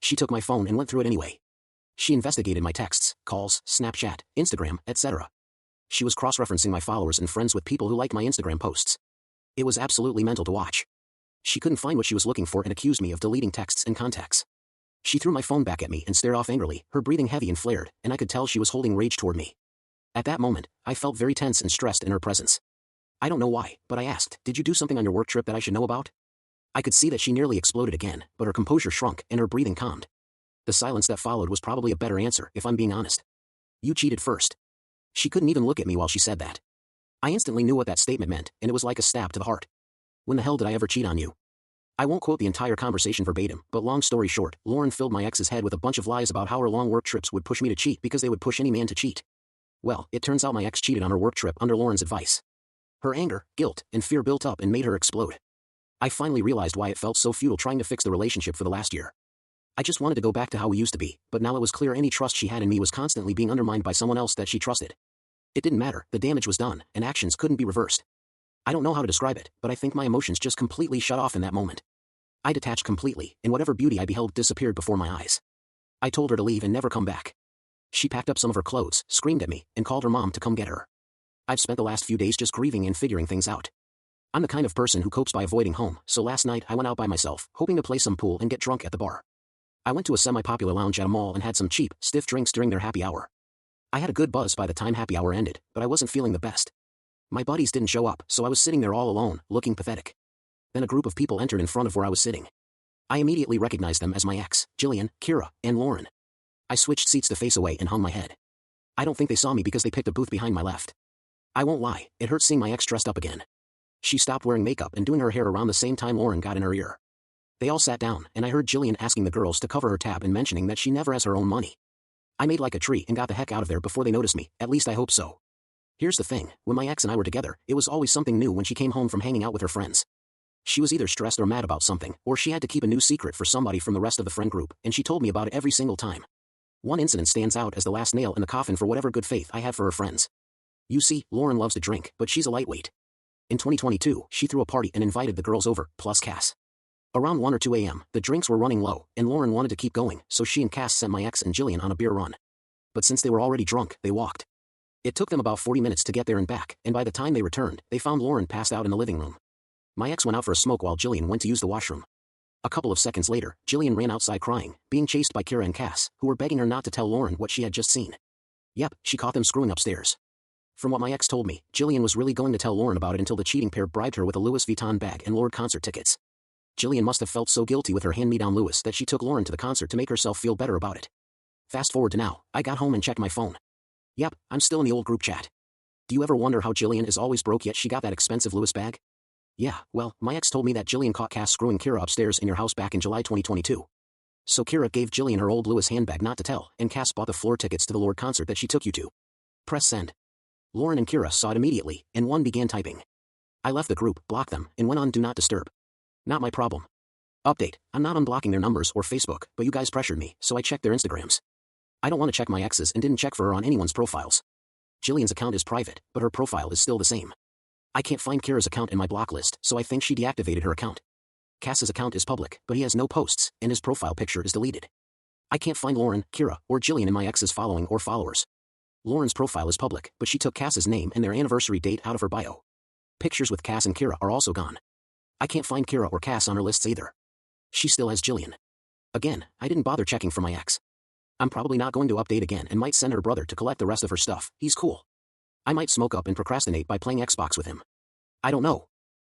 She took my phone and went through it anyway. She investigated my texts, calls, Snapchat, Instagram, etc. She was cross-referencing my followers and friends with people who liked my Instagram posts. It was absolutely mental to watch. She couldn't find what she was looking for and accused me of deleting texts and contacts. She threw my phone back at me and stared off angrily, her breathing heavy and flared, and I could tell she was holding rage toward me. At that moment, I felt very tense and stressed in her presence. I don't know why, but I asked, "Did you do something on your work trip that I should know about?" I could see that she nearly exploded again, but her composure shrunk and her breathing calmed. The silence that followed was probably a better answer, if I'm being honest. "You cheated first." She couldn't even look at me while she said that. I instantly knew what that statement meant, and it was like a stab to the heart. When the hell did I ever cheat on you? I won't quote the entire conversation verbatim, but long story short, Lauren filled my ex's head with a bunch of lies about how her long work trips would push me to cheat because they would push any man to cheat. Well, it turns out my ex cheated on her work trip under Lauren's advice. Her anger, guilt, and fear built up and made her explode. I finally realized why it felt so futile trying to fix the relationship for the last year. I just wanted to go back to how we used to be, but now it was clear any trust she had in me was constantly being undermined by someone else that she trusted. It didn't matter, the damage was done, and actions couldn't be reversed. I don't know how to describe it, but I think my emotions just completely shut off in that moment. I detached completely, and whatever beauty I beheld disappeared before my eyes. I told her to leave and never come back. She packed up some of her clothes, screamed at me, and called her mom to come get her. I've spent the last few days just grieving and figuring things out. I'm the kind of person who copes by avoiding home, so last night I went out by myself, hoping to play some pool and get drunk at the bar. I went to a semi-popular lounge at a mall and had some cheap, stiff drinks during their happy hour. I had a good buzz by the time happy hour ended, but I wasn't feeling the best. My buddies didn't show up, so I was sitting there all alone, looking pathetic. Then a group of people entered in front of where I was sitting. I immediately recognized them as my ex, Jillian, Kira, and Lauren. I switched seats to face away and hung my head. I don't think they saw me because they picked a booth behind my left. I won't lie, it hurt seeing my ex dressed up again. She stopped wearing makeup and doing her hair around the same time Lauren got in her ear. They all sat down, and I heard Jillian asking the girls to cover her tab and mentioning that she never has her own money. I made like a tree and got the heck out of there before they noticed me, at least I hope so. Here's the thing, when my ex and I were together, it was always something new when she came home from hanging out with her friends. She was either stressed or mad about something, or she had to keep a new secret for somebody from the rest of the friend group, and she told me about it every single time. One incident stands out as the last nail in the coffin for whatever good faith I had for her friends. You see, Lauren loves to drink, but she's a lightweight. In 2022, she threw a party and invited the girls over, plus Cass. Around 1 or 2 a.m., the drinks were running low, and Lauren wanted to keep going, so she and Cass sent my ex and Jillian on a beer run. But since they were already drunk, they walked. It took them about 40 minutes to get there and back, and by the time they returned, they found Lauren passed out in the living room. My ex went out for a smoke while Jillian went to use the washroom. A couple of seconds later, Jillian ran outside crying, being chased by Kira and Cass, who were begging her not to tell Lauren what she had just seen. Yep, she caught them screwing upstairs. From what my ex told me, Jillian was really going to tell Lauren about it until the cheating pair bribed her with a Louis Vuitton bag and Lorde concert tickets. Jillian must have felt so guilty with her hand-me-down Louis that she took Lauren to the concert to make herself feel better about it. Fast forward to now, I got home and checked my phone. Yep, I'm still in the old group chat. Do you ever wonder how Jillian is always broke yet she got that expensive Louis bag? Yeah, well, my ex told me that Jillian caught Cass screwing Kira upstairs in your house back in July 2022. So Kira gave Jillian her old Louis handbag not to tell, and Cass bought the floor tickets to the Lorde concert that she took you to. Press send. Lauren and Kira saw it immediately, and one began typing. I left the group, blocked them, and went on Do Not Disturb. Not my problem. Update, I'm not unblocking their numbers or Facebook, but you guys pressured me, so I checked their Instagrams. I don't want to check my ex's and didn't check for her on anyone's profiles. Jillian's account is private, but her profile is still the same. I can't find Kira's account in my block list, so I think she deactivated her account. Cass's account is public, but he has no posts, and his profile picture is deleted. I can't find Lauren, Kira, or Jillian in my ex's following or followers. Lauren's profile is public, but she took Cass's name and their anniversary date out of her bio. Pictures with Cass and Kira are also gone. I can't find Kira or Cass on her lists either. She still has Jillian. Again, I didn't bother checking for my ex. I'm probably not going to update again and might send her brother to collect the rest of her stuff, he's cool. I might smoke up and procrastinate by playing Xbox with him. I don't know,